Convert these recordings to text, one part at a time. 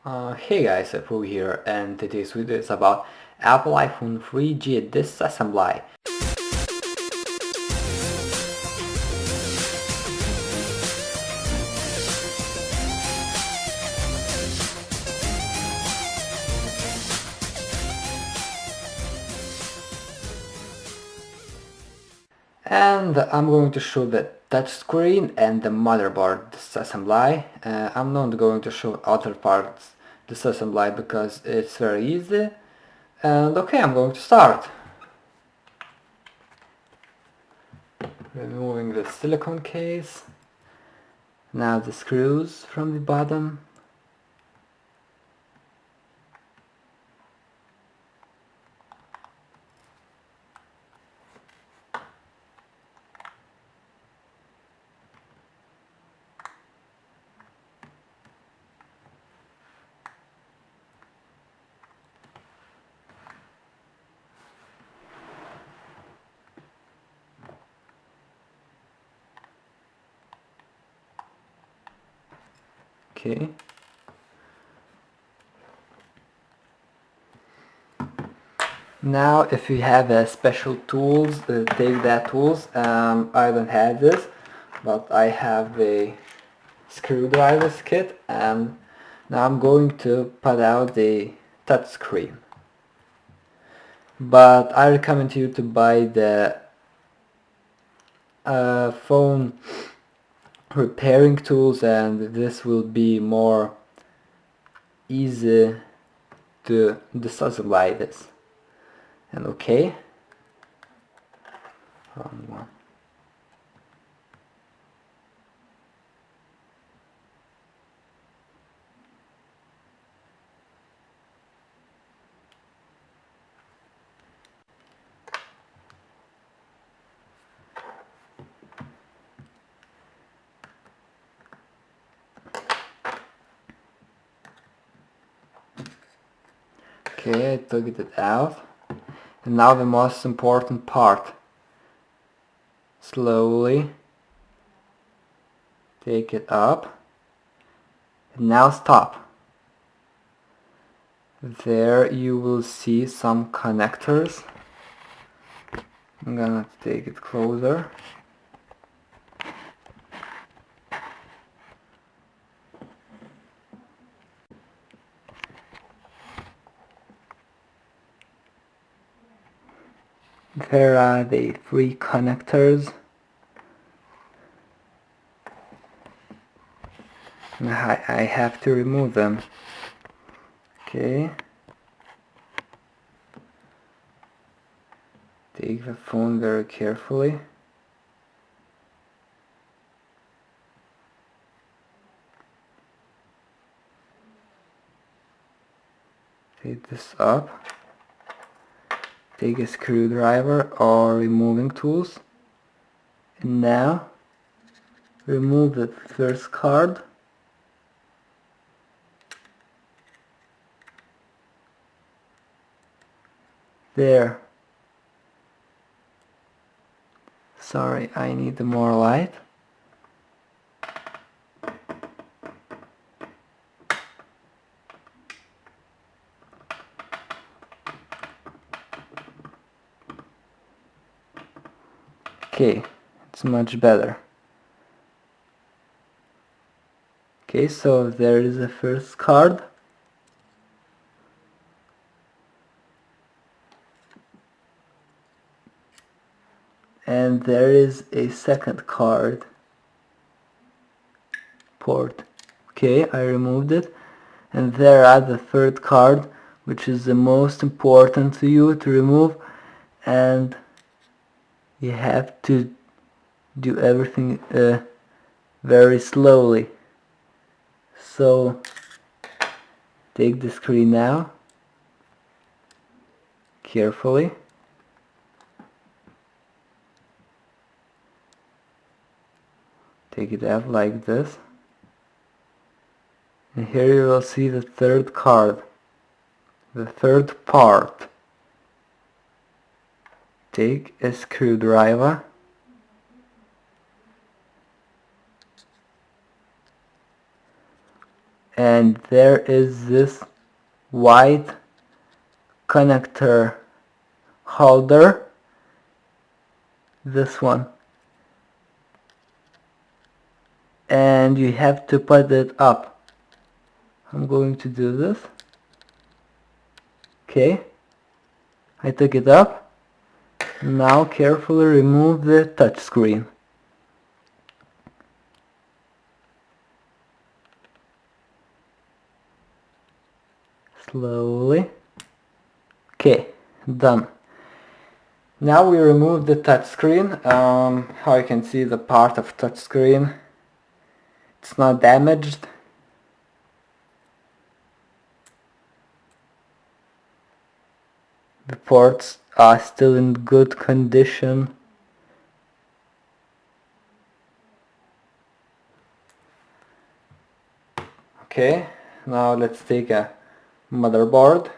Hey guys, Apu here, and today's video is about Apple iPhone 3G disassembly. And I'm going to show the touchscreen and the motherboard disassembly. I'm not going to show other parts disassembly because it's very easy. And okay, I'm going to start. Removing the silicone case. Now the screws from the bottom. Okay. Now if you have special tools, take that tools. I don't have this, but I have a screwdrivers kit, and now I'm going to put out the touch screen. But I recommend you to buy the phone repairing tools, and this will be more easy to disassemble this. And okay, wrong one. Okay, I took it out. And now the most important part. Slowly take it up. And now stop. There you will see some connectors. I'm gonna take it closer. There are the three connectors. And I have to remove them. Okay. Take the phone very carefully. Take this up. Take a screwdriver or removing tools. And now remove the first card. There. Sorry, I need more light. Okay, it's much better. Okay, so there is the first card. And there is a second card port. Okay, I removed it. And there are the third card, which is the most important to you to remove, and you have to do everything very slowly. So take the screen now, carefully. Take it out like this. And here you will see the third card, the third part. Take a screwdriver and there is this white connector holder, this one, and you have to put it up. I'm going to do this. Okay, I took it up. Now carefully remove the touchscreen. Slowly. Okay, done. Now we remove the touchscreen. How you can see, the part of touchscreen, it's not damaged. The ports are still in good condition. Okay, now let's take a motherboard.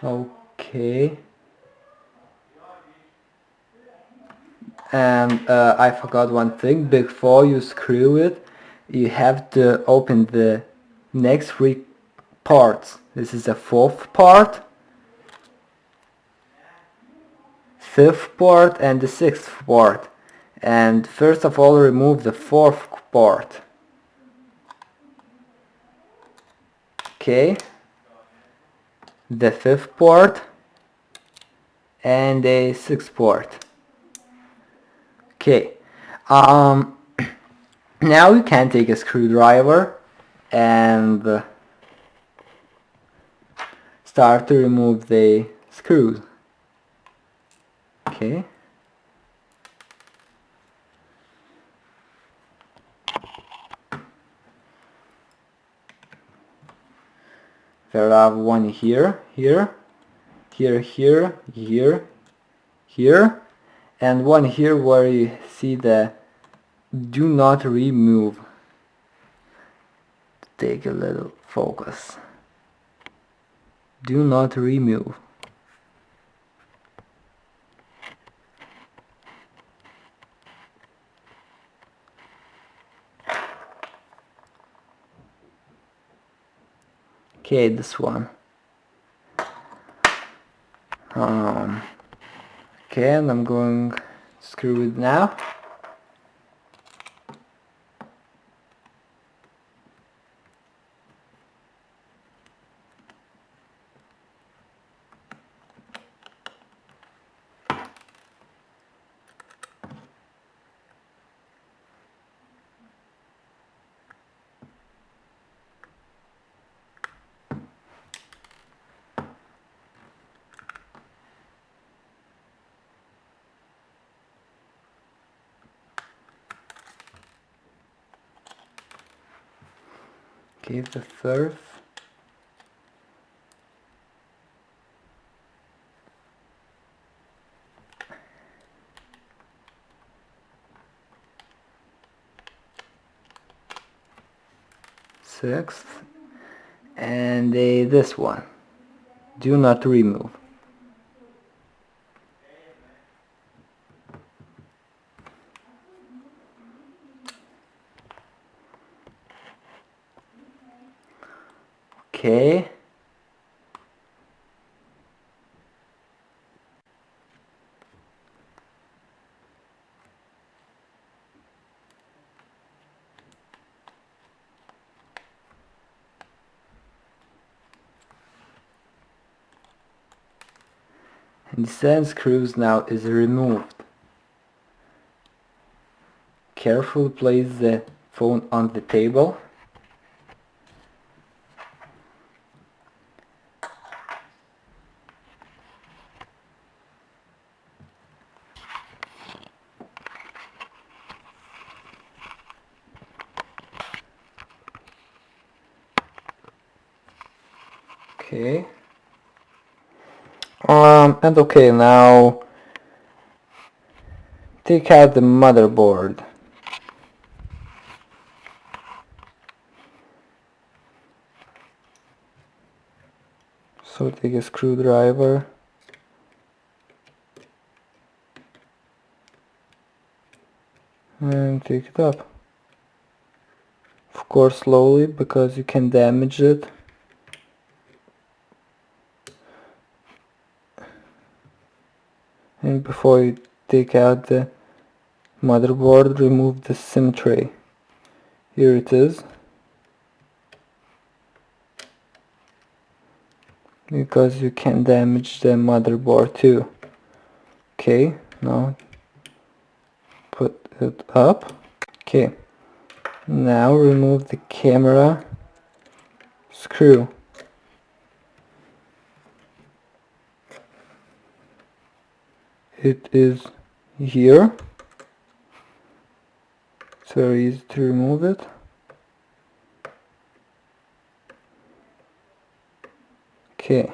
Okay. And I forgot one thing. Before you screw it, you have to open the next three parts. This is the fourth part, fifth part, and the sixth part. And first of all, remove the fourth part. Okay, the fifth part and the sixth part. Okay, now you can take a screwdriver and start to remove the screws. Okay. There are one here, here, here, here, here, and one here where you see the do not remove. Take a little focus. Do not remove. Okay, this one. Okay, and I'm going to screw it now. Okay, the first. Sixth. And this one. Do not remove. Okay. And the sand screws now is removed. Carefully place the phone on the table. Okay. And okay, now take out the motherboard. So take a screwdriver and take it up. Of course slowly, because you can damage it. And before you take out the motherboard, remove the SIM tray. Here it is. Because you can damage the motherboard too. Okay, now put it up. Okay, now remove the camera screw. It is here. It's very easy to remove it. Okay.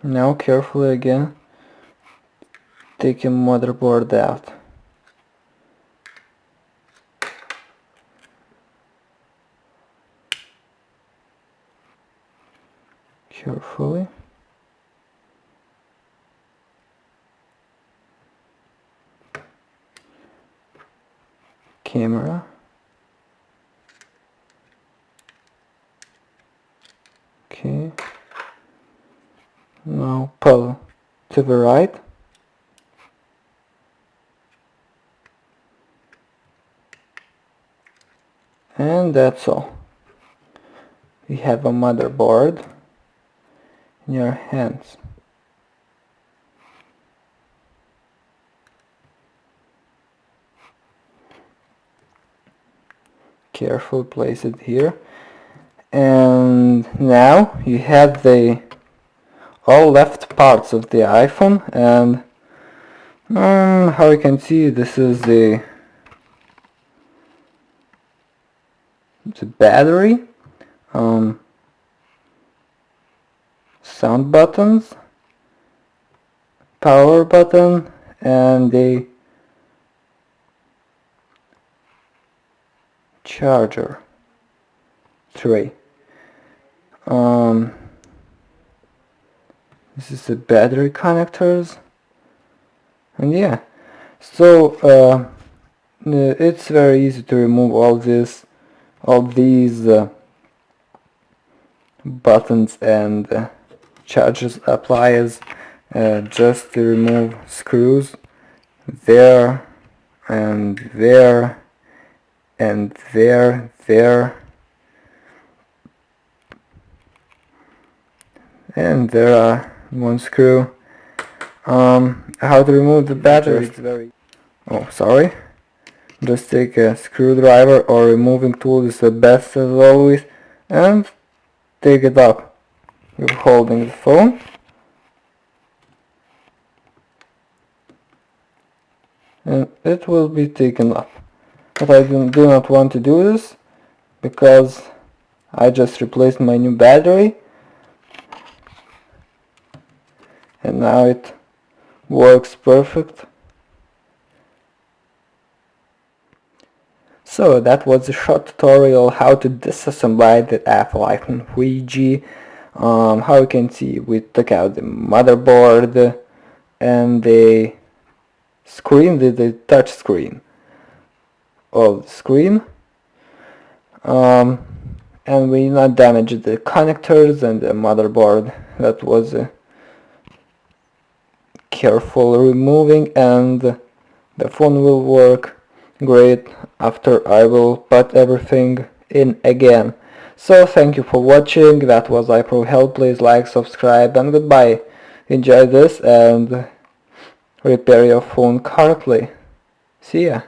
Now carefully again take a motherboard out. Carefully. Camera. Okay. Now pull to the right. And that's all. You have a motherboard in your hands. Carefully place it here. And now you have the all left parts of the iPhone, and how you can see, this is the battery, sound buttons, power button, and the charger tray. This is the battery connectors, and yeah, so it's very easy to remove all these buttons and chargers applies. Just to remove screws there and there and there, and there are one screw. How to remove the battery? Sorry. Just take a screwdriver or removing tool is the best as always, and take it up. You're holding the phone, and it will be taken up. But I do not want to do this because I just replaced my new battery, and now it works perfect. So that was a short tutorial how to disassemble the Apple iPhone 3G. How you can see, we took out the motherboard and the screen, the touch screen of the screen, and we not damaged the connectors and the motherboard. That was careful removing, and the phone will work great after I will put everything in again. So thank you for watching. That was iPro Help. Please like, subscribe, and goodbye. Enjoy this and repair your phone correctly. See ya.